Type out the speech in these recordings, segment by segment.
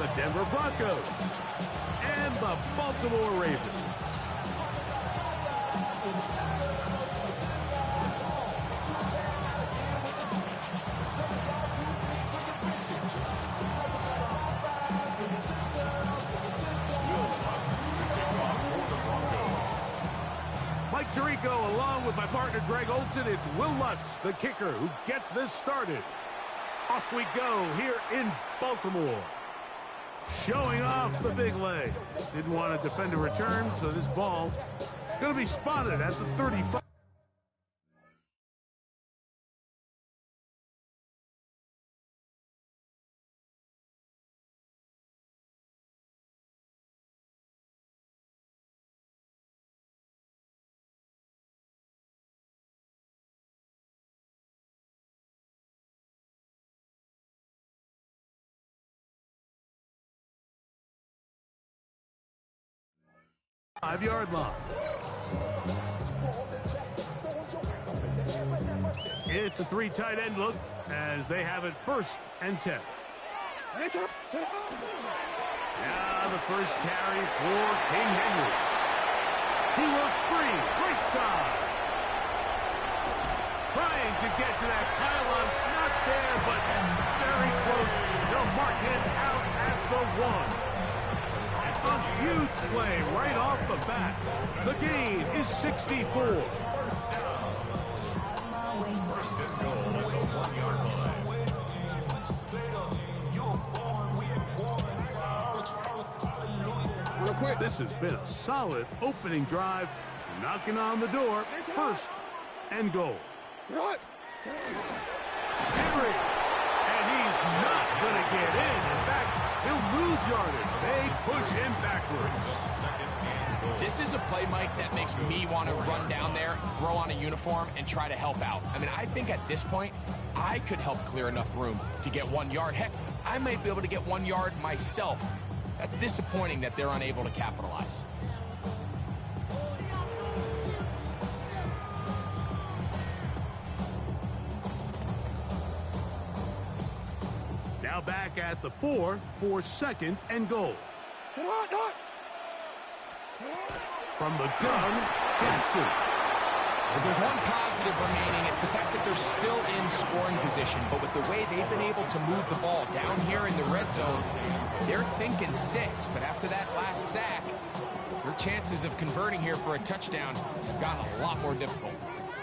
the Denver Broncos and the Baltimore Ravens. Mike Tirico along with my partner Greg Olson. It's Will Lutz, the kicker, who gets this started. Off we go here in Baltimore. Showing off the big leg. Didn't want to defend a return, so this ball is going to be spotted at the 35. Five-yard line. It's a three tight end look as they have it 1st and 10. Now the first carry for King Henry. He works free, right side. Trying to get to that pylon, not there, but very close. They'll mark him out at the 1. A huge play right off the bat. The gain is 64. Real quick, this has been a solid opening drive. Knocking on the door. 1st and goal. Henry. And he's not going to get in. In fact, he'll lose yardage. They push him backwards. This is a play, Mike, that makes me want to run down there, throw on a uniform, and try to help out. I mean, I think at this point, I could help clear enough room to get 1 yard. Heck, I might be able to get 1 yard myself. That's disappointing that they're unable to capitalize. Now back at the 4 for 2nd and goal. From the gun, Jackson. If there's one positive remaining, it's the fact that they're still in scoring position. But with the way they've been able to move the ball down here in the red zone, they're thinking 6. But after that last sack, their chances of converting here for a touchdown have gotten a lot more difficult.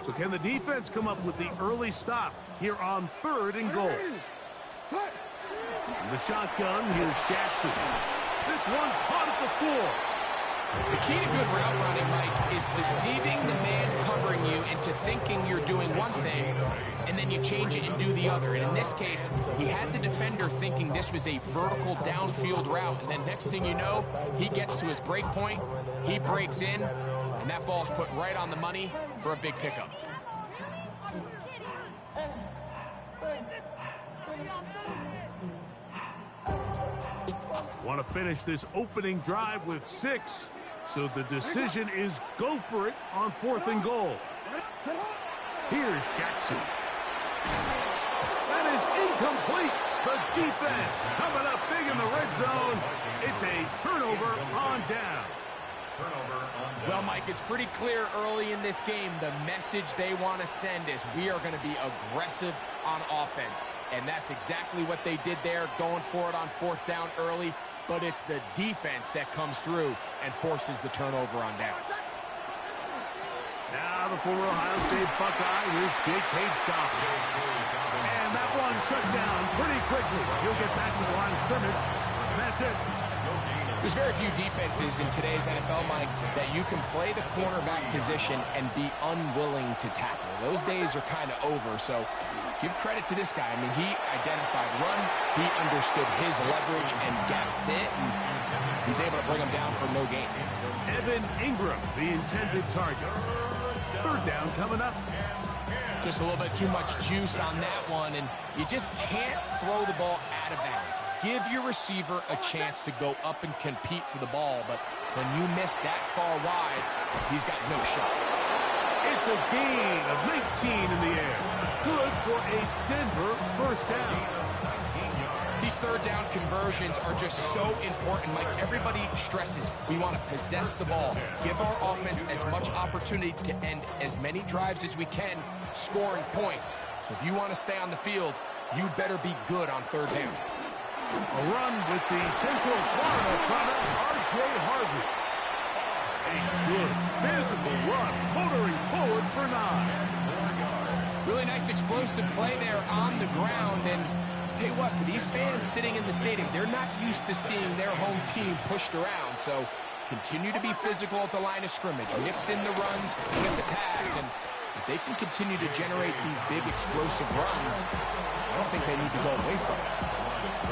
So can the defense come up with the early stop here on 3rd and goal? In the shotgun, here's Jackson. This one caught at the 4. The key to good route running, Mike, is deceiving the man covering you into thinking you're doing one thing, and then you change it and do the other. And in this case, he had the defender thinking this was a vertical downfield route, and then next thing you know, he gets to his break point, he breaks in, and that ball's put right on the money for a big pickup. Want to finish this opening drive with 6. So the decision is go for it on 4th and goal. Here's Jackson. That is incomplete. The defense coming up big in the red zone. It's a turnover on down. Well, Mike, it's pretty clear early in this game the message they want to send is we are going to be aggressive on offense. And that's exactly what they did there, going for it on 4th down early. But it's the defense that comes through and forces the turnover on downs. Now the former Ohio State Buckeye, here's J.K. Dobbins. And that one shut down pretty quickly. He'll get back to the line of scrimmage, and that's it. There's very few defenses in today's NFL, Mike, that you can play the cornerback position and be unwilling to tackle. Those days are kind of over, so give credit to this guy. I mean, he identified run, he understood his leverage and gap fit, and he's able to bring him down for no gain. Evan Ingram, the intended target. 3rd down coming up. Just a little bit too much juice on that one, and you just can't throw the ball out of bounds. Give your receiver a chance to go up and compete for the ball, but when you miss that far wide, he's got no shot. It's a gain of 19 in the air. Good for a Denver 1st down. These third down conversions are just so important. Like everybody stresses, we want to possess the ball, give our offense as much opportunity to end as many drives as we can, scoring points. So if you want to stay on the field, you better be good on third down. A run with the Central Florida product, R.J. Harvey. A good physical run, motoring forward for 9. Really nice explosive play there on the ground. And tell you what, for these fans sitting in the stadium, they're not used to seeing their home team pushed around. So continue to be physical at the line of scrimmage. Mix in the runs with the pass. And if they can continue to generate these big explosive runs, I don't think they need to go away from it.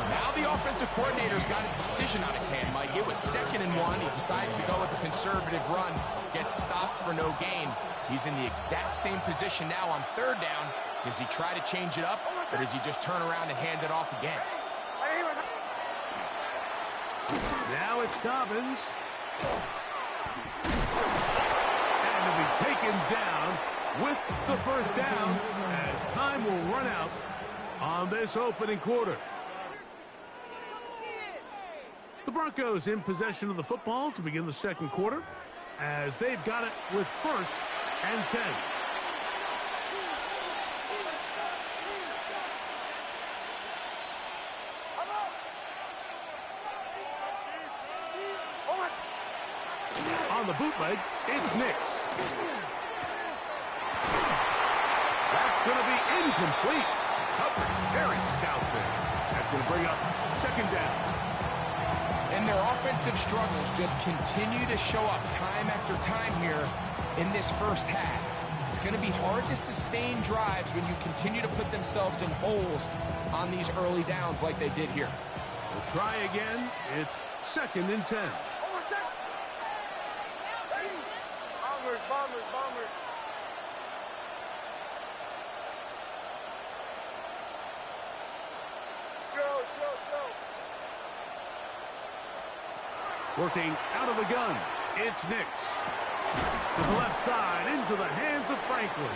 Now the offensive coordinator's got a decision on his hand, Mike. It was 2nd and 1. He decides to go with the conservative run, gets stopped for no gain. He's in the exact same position now on third down. Does he try to change it up, or does he just turn around and hand it off again? Now it's Dobbins. And to be taken down with the first down as time will run out on this opening quarter. The Broncos in possession of the football to begin the second quarter as they've got it with 1st and 10. On the bootleg, it's Nix. That's going to be incomplete. Coverage very stout there. That's going to bring up 2nd down. And their offensive struggles just continue to show up time after time here in this first half. It's going to be hard to sustain drives when you continue to put themselves in holes on these early downs like they did here. We'll try again. It's 2nd and 10. Bombers. Chill. Working out of the gun, it's Nix. To the left side, into the hands of Franklin.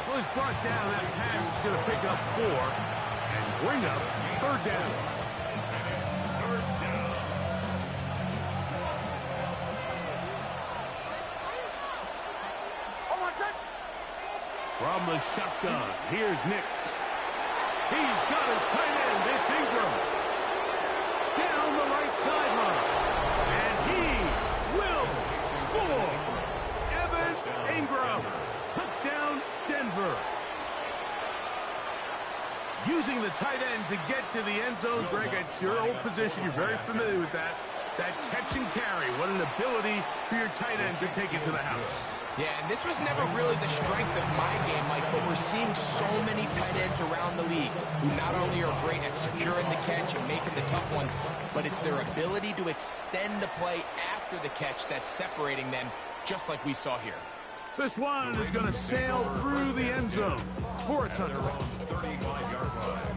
Well, he's brought down. That pass is going to pick up 4 and bring up 3rd down. From the shotgun, here's Nix. He's got his tight end. It's Ingram. Down the right sideline. And he will score. Evan Ingram. Touchdown, Denver. Using the tight end to get to the end zone. Greg, it's your old position. You're very familiar with that. That catch and carry. What an ability for your tight end to take it to the house. Yeah, and this was never really the strength of my game, Mike, but we're seeing so many tight ends around the league who not only are great at securing the catch and making the tough ones, but it's their ability to extend the play after the catch that's separating them, just like we saw here. This one is going to sail through the end zone for a touchdown. 35-yard line.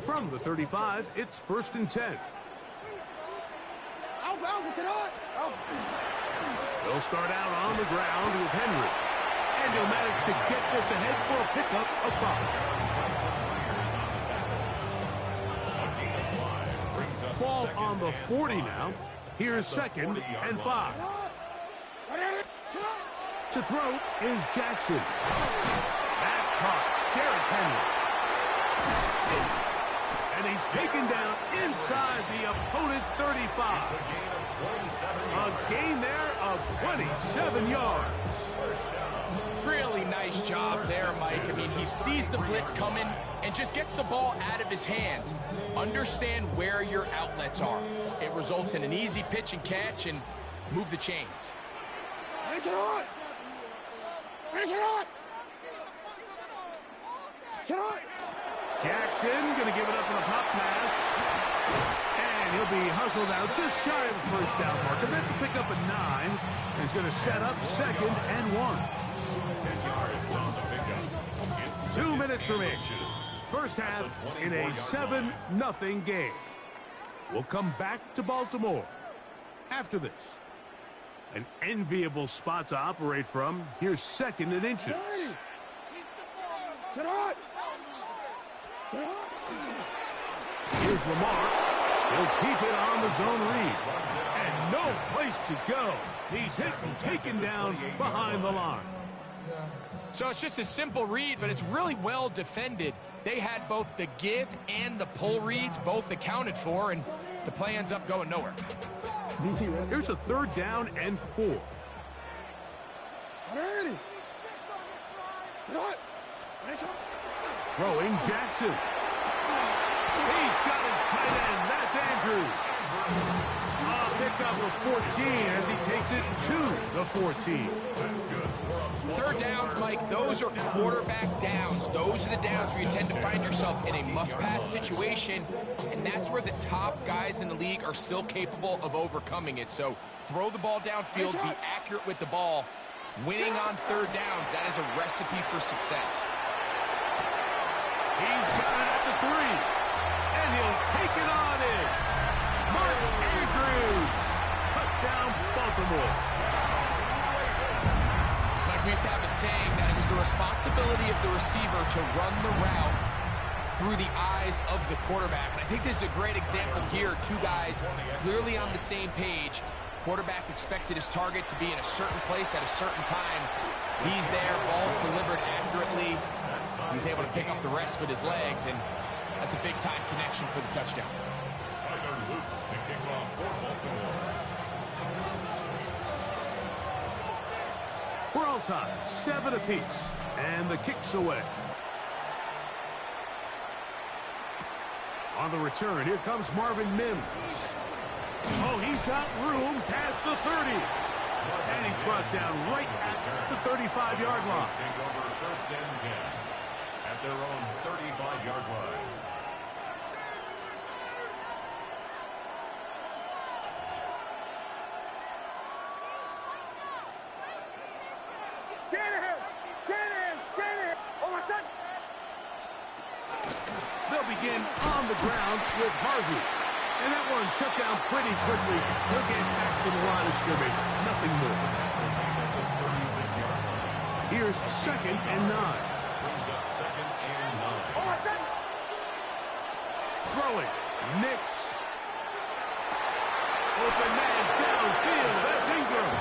From the 35, it's 1st and 10. They'll start out on the ground with Henry. And he'll manage to get this ahead for a pickup of 5. Ball on the 40 now. Here's 2nd and 5. To throw is Jackson. That's caught. Derrick Henry. And he's taken down inside the opponent's 35. A gain there of 27 yards. Really nice job there, Mike. I mean, he sees the blitz coming and just gets the ball out of his hands. Understand where your outlets are. It results in an easy pitch and catch and move the chains. Jackson going to give it up in a pop pass. And he'll be hustled out just shy of the first down marker. That's a pickup of 9. And he's going to set up 2nd and 1. 2 minutes remaining. First half in a 7-0 game. We'll come back to Baltimore after this. An enviable spot to operate from. Here's 2nd and inches. Here's Lamar. He'll keep it on the zone read. And no place to go. He's hit and taken down behind the line. So it's just a simple read, but it's really well defended. They had both the give and the pull reads both accounted for, and the play ends up going nowhere. Here's a 3rd down and 4. Throwing Jackson. He's got his tight end. That's Andrews. A pickup of 14 as he takes it to the 14. 3rd downs, Mike, those are quarterback downs. Those are the downs where you tend to find yourself in a must-pass situation, and that's where the top guys in the league are still capable of overcoming it. So throw the ball downfield, be accurate with the ball. Winning on 3rd downs, that is a recipe for success. He's got it at the 3, and he'll take it on in. Mark Andrews, touchdown Baltimore. We used to have a saying that it was the responsibility of the receiver to run the route through the eyes of the quarterback. And I think this is a great example here. 2 guys clearly on the same page. Quarterback expected his target to be in a certain place at a certain time. He's there, ball's delivered accurately. He's able to pick up the rest with his legs, and that's a big-time connection for the touchdown. Tyler Luke to kick off for Baltimore. We're all tied, 7 apiece, and the kick's away. On the return, here comes Marvin Mims. Oh, he's got room past the 30. And he's brought down right at the 35-yard line. Take over 1st and 10 at their own 35-yard line. They'll begin on the ground with Harvey. And that one shut down pretty quickly. He'll get back to the line of scrimmage. Nothing more. Here's 2nd and 9. Brings up 2nd and 9. Throwing. Nix. Open man downfield. That's Ingram.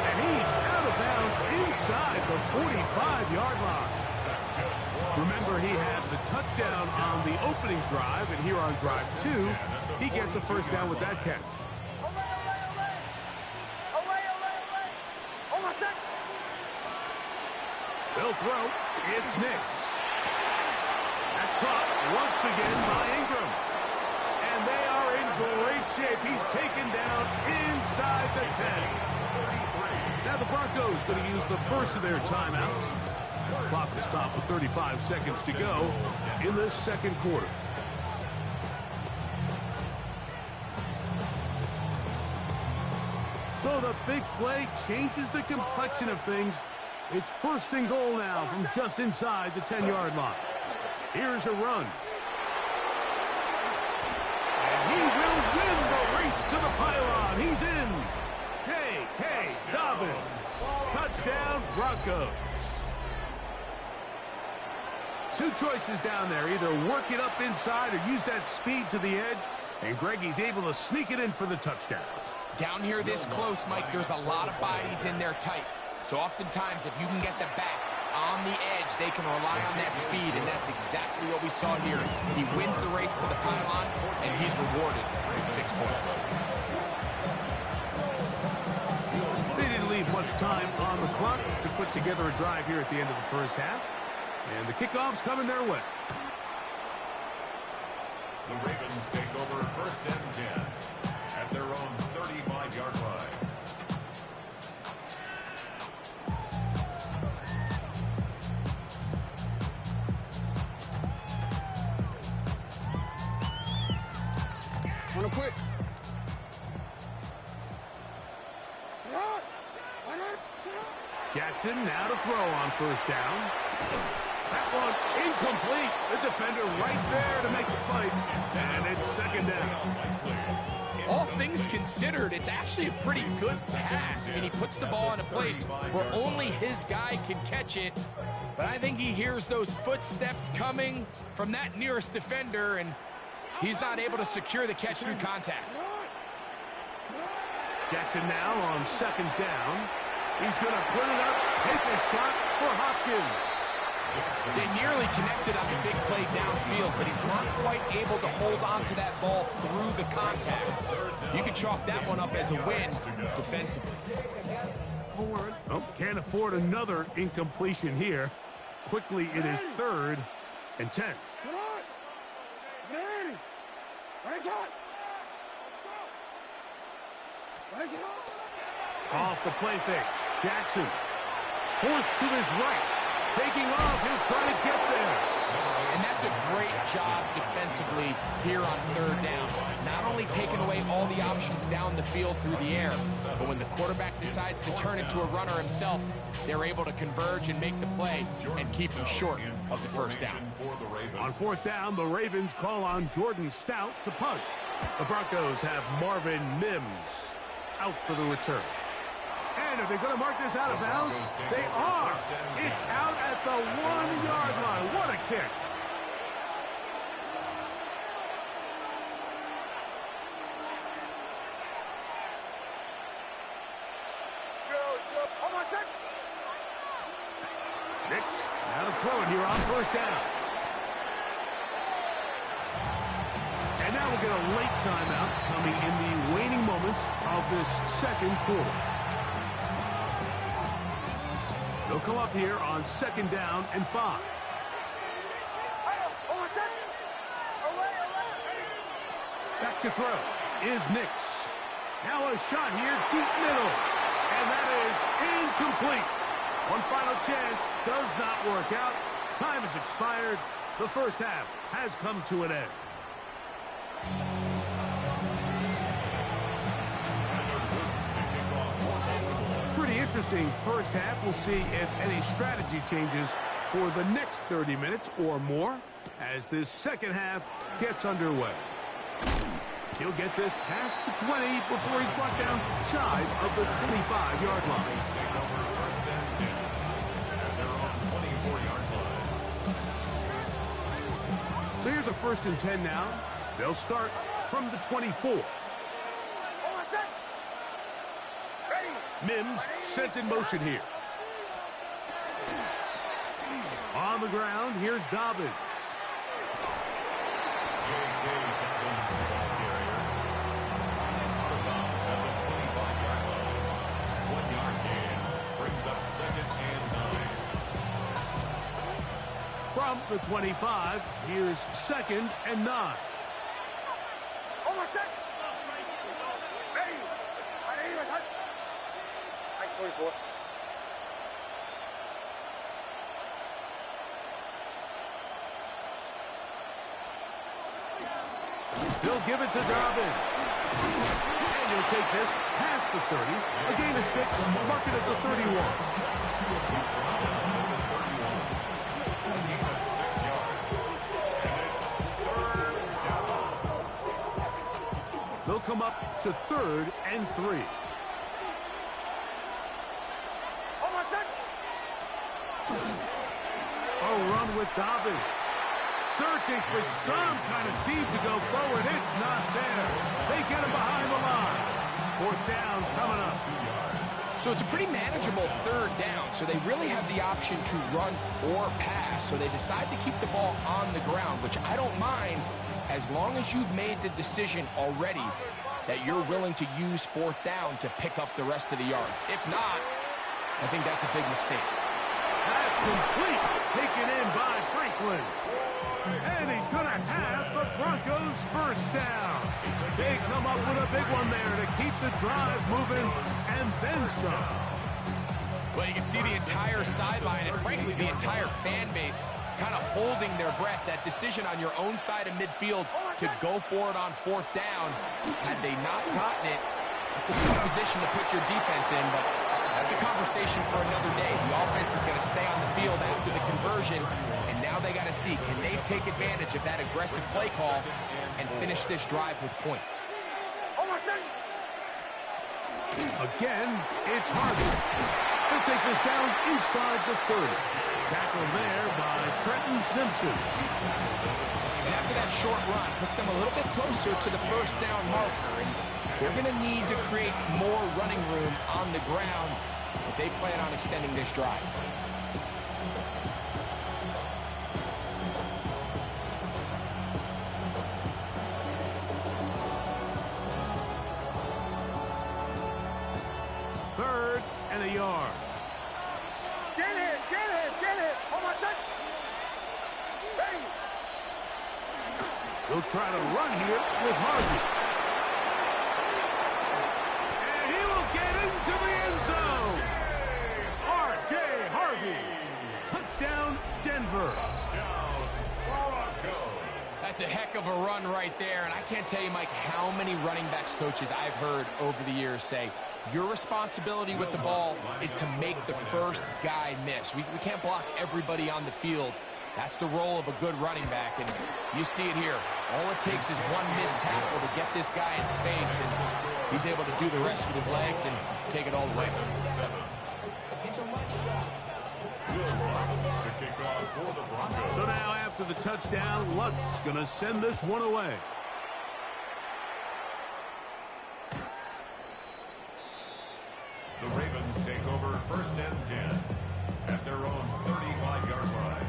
And he's out of bounds inside the 45-yard line. Remember, he had the touchdown on the opening drive, and here on drive 2, he gets a 1st down with that catch. They'll throw. It's Nix. That's caught once again by Ingram. And they are in great shape. He's taken down inside the 10. Now the Broncos going to use the first of their timeouts. Clock will stop with 35 seconds to go in the 2nd quarter. So the big play changes the complexion of things. It's 1st and goal now from just inside the 10-yard line. Here's a run. And he will win the race to the pylon. He's in. J.K. Dobbins. Touchdown, Broncos. 2 choices down there. Either work it up inside or use that speed to the edge. And Greggy's able to sneak it in for the touchdown. Down here this close, Mike, there's a lot of bodies in there tight. So oftentimes, if you can get the back on the edge, they can rely on that speed, and that's exactly what we saw here. He wins the race to the pylon, and he's rewarded with 6 points. They didn't leave much time on the clock to put together a drive here at the end of the 1st half. And the kickoff's coming their way. The Ravens take over 1st and 10 at their own 35-yard line. Wanna quit? Jackson now to throw on 1st down. That one incomplete. The defender right there to make the fight. And it's second down. All things considered, it's actually a pretty good pass. I mean, he puts the ball in a place where only his guy can catch it. But I think he hears those footsteps coming from that nearest defender, and he's not able to secure the catch through contact. Jackson now on second down. He's going to put it up, take a shot for Hopkins. They nearly connected on the big play downfield, but he's not quite able to hold on to that ball through the contact. You can chalk that one up as a win defensively. Oh, can't afford another incompletion here. Quickly, it is 3rd and 10. Off the play fake. Jackson forced to his right. Taking off, he'll try to get there. And that's a great job defensively here on 3rd down. Not only taking away all the options down the field through the air, but when the quarterback decides to turn into a runner himself, they're able to converge and make the play and keep him short of the first down. On 4th down, the Ravens call on Jordan Stout to punt. The Broncos have Marvin Mims out for the return. And are they going to mark this out of bounds? They are. It's out at the 1-yard line. What a kick. Nix now to throw it here on 1st down. And now we'll get a late timeout coming in the waning moments of this 2nd quarter. They'll come up here on 2nd down and 5. Back to throw is Nix. Now a shot here, deep middle. And that is incomplete. One final chance, does not work out. Time has expired. The first half has come to an end. Pretty interesting first half. We'll see if any strategy changes for the next 30 minutes or more as this second half gets underway. He'll get this past the 20 before he's brought down shy of the 25-yard line. So here's a 1st and 10 now. They'll start from the 24. Mims sent in motion here. On the ground, here's Dobbins. From the 25, here's 2nd and 9. He'll give it to Dobbins. And he'll take this past the 30. A gain of 6, mark it at the 31. They'll come up to 3rd and 3. A run with Dobbins. Searching for some kind of seed to go forward. It's not there. They get him behind the line. 4th down coming up. So it's a pretty manageable 3rd down. So they really have the option to run or pass. So they decide to keep the ball on the ground, which I don't mind as long as you've made the decision already that you're willing to use 4th down to pick up the rest of the yards. If not, I think that's a big mistake. That's complete. Taken in by Franklin. And he's going to have the Broncos 1st down. They come up with a big one there to keep the drive moving and then some. Well, you can see the entire sideline and, frankly, the entire fan base kind of holding their breath. That decision on your own side of midfield to go for it on 4th down, had they not gotten it, it's a good position to put your defense in, but that's a conversation for another day. The offense is going to stay on the field. field after the conversion, and now they got to see, can they take advantage of that aggressive play call and finish this drive with points? Again, it's Harvey. They'll take this down inside the 30. Tackle there by Trenton Simpson. And after that short run, puts them a little bit closer to the first down marker. And they're going to need to create more running room on the ground if they plan on extending this drive. Third and a yard. He'll try to run here with Harvey. And he will get into the end zone. R.J. Harvey. Touchdown, Denver. That's a heck of a run right there, and I can't tell you, Mike, how many running backs coaches I've heard over the years say, your responsibility with the ball is to make the first guy miss. We can't block everybody on the field. That's the role of a good running back, and you see it here. All it takes is one missed tackle to get this guy in space, and he's able to do the rest with his legs and take it all the way. So now after the touchdown, Lutz going to send this one away. The Ravens take over first and 10 at their own 35-yard line.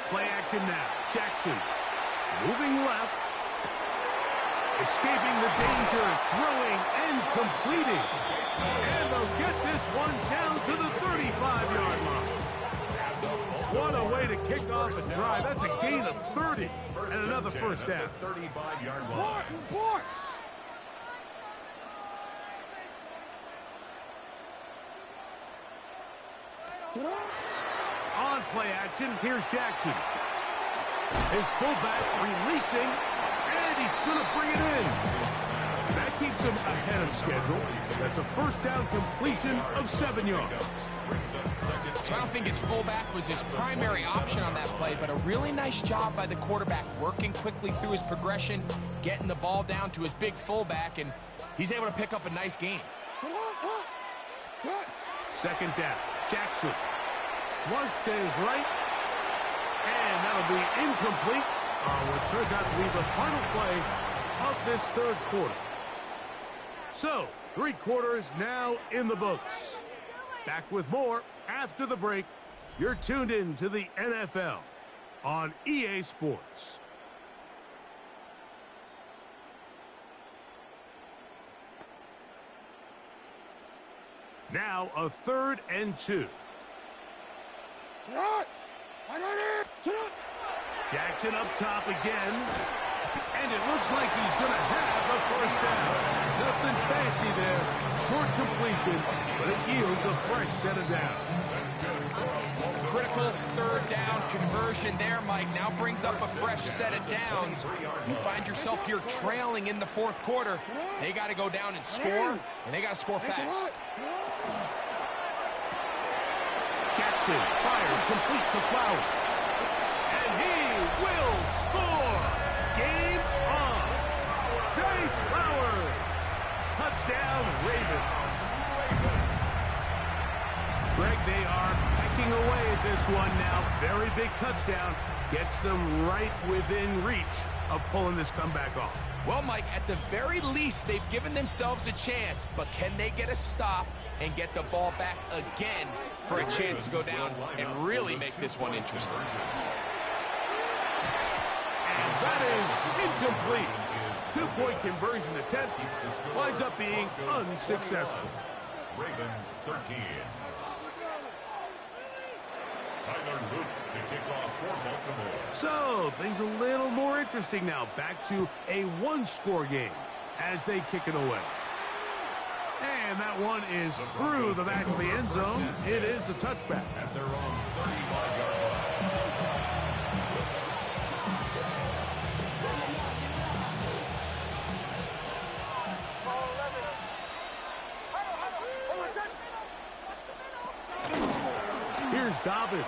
Play action now. Jackson moving left. Escaping the danger, throwing and completing. And they'll get this one down to the 35-yard line. What a way to kick off a drive. That's a gain of 30 and another first down. 35-yard line. On play action, here's Jackson. His fullback releasing, and he's going to bring it in. That keeps him ahead of schedule. That's a first down completion of 7 yards. So I don't think his fullback was his primary option on that play, but a really nice job by the quarterback working quickly through his progression, getting the ball down to his big fullback, and he's able to pick up a nice gain. Second down, Jackson. Flush to his right, and that'll be incomplete on what turns out to be the final play of this third quarter. So, 3 quarters now in the books. Back with more after the break. You're tuned in to the NFL on EA Sports. Now a 3rd and 2. Jackson up top again. And it looks like he's going to have a first down. Nothing fancy there. Short completion, but it yields a fresh set of downs. Critical 3rd down conversion there, Mike. Now brings up a fresh set of downs. You find yourself here trailing in the 4th quarter. They got to go down and score, and they got to score fast. Jackson fires complete to Flowers. And he will score. Game on. Jay Flowers. Touchdown, Ravens. Greg, they are pecking away at this one now. Very big touchdown. Gets them right within reach of pulling this comeback off. Well, Mike, at the very least, they've given themselves a chance, but can they get a stop and get the ball back again for a chance to go down and really make this one interesting? And that is incomplete. 2-point conversion attempt winds up being unsuccessful. Ravens 13. Tyler Luke to kick off for Baltimore. So, things a little more interesting now. Back to a 1-score game as they kick it away. And that one is through the back of the end zone. It is a touchback. At their own 35-yard line. Here's Dobbins.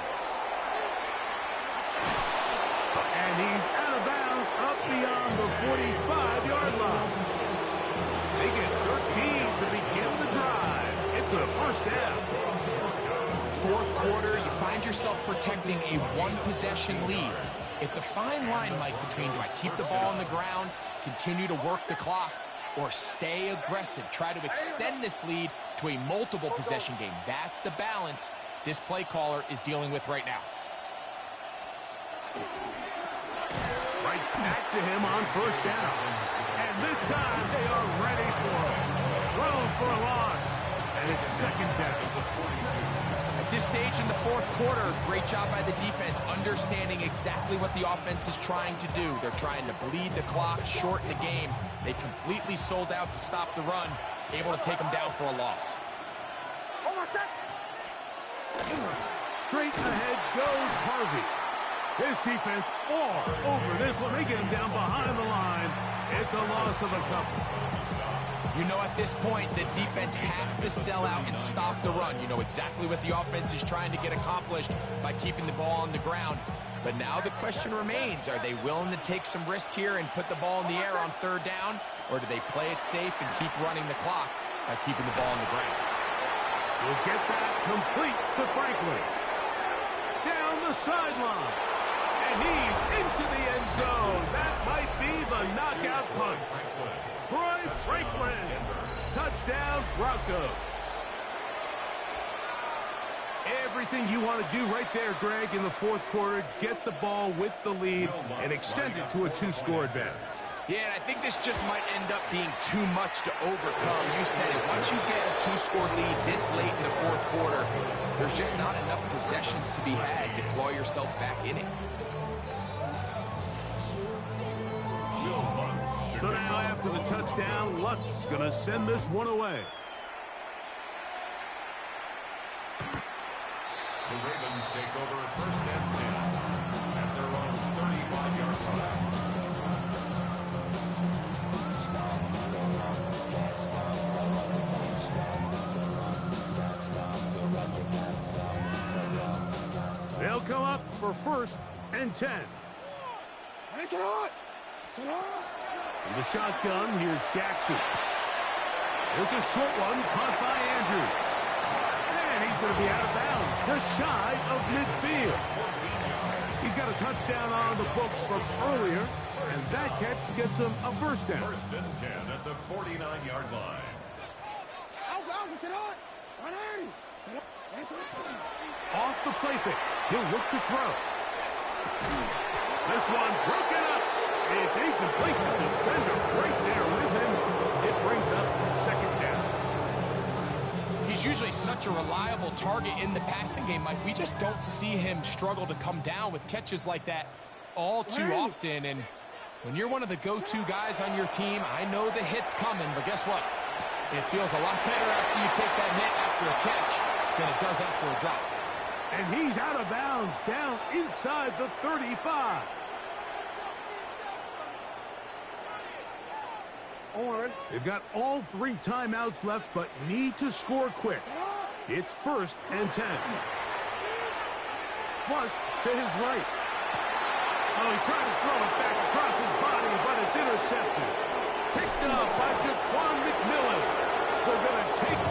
And he's out of bounds up beyond the 45-yard line. They get 13 to begin the drive. It's a first down. Fourth quarter, you find yourself protecting a one-possession lead. It's a fine line, Mike, between do I keep the ball on the ground, continue to work the clock, or stay aggressive, try to extend this lead to a multiple possession game. That's the balance this play caller is dealing with right now. Right back to him on first down. And this time they are ready for him. Thrown for a loss. And it's second down. At this stage in the fourth quarter, great job by the defense, understanding exactly what the offense is trying to do. They're trying to bleed the clock, shorten the game. They completely sold out to stop the run, able to take them down for a loss. Straight ahead goes Harvey. This defense all over this one. They get him down behind the line. It's a loss of a couple. You know, at this point, the defense has to sell out and stop the run. You know exactly what the offense is trying to get accomplished by keeping the ball on the ground. But now the question remains, are they willing to take some risk here and put the ball in the air on third down? Or do they play it safe and keep running the clock by keeping the ball on the ground? We'll get that complete to Franklin. Down the sideline. And he's into the end zone. That might be the knockout punch. Troy Franklin. Touchdown, Broncos. Everything you want to do right there, Greg, in the fourth quarter. Get the ball with the lead and extend it to a two-score advantage. Yeah, and I think this just might end up being too much to overcome. You said it. Once you get a two-score lead this late in the fourth quarter, there's just not enough possessions to be had to claw yourself back in it. So now after the touchdown, Luck's going to send this one away. The Ravens take over first and 10 at their own 35-yard line. They'll come up for first and 10. In the shotgun, here's Jackson. There's a short one caught by Andrews. And he's going to be out of bounds, just shy of midfield. He's got a touchdown on the books from earlier, and that catch gets him a first down. First and 10 at the 49-yard line. Off the play fake, he'll look to throw. This one broken up. It's incomplete. The defender right there with him. It brings up second down. He's usually such a reliable target in the passing game, Mike. We just don't see him struggle to come down with catches like that all too often. And when you're one of the go-to guys on your team, I know the hit's coming, but guess what? It feels a lot better after you take that hit after a catch than it does after a drop. And he's out of bounds down inside the 35. They've got all 3 timeouts left, but need to score quick. It's first and 10. Flush to his right. Oh, he tried to throw it back across his body, but it's intercepted. Picked up by Jaquan McMillan. So going to take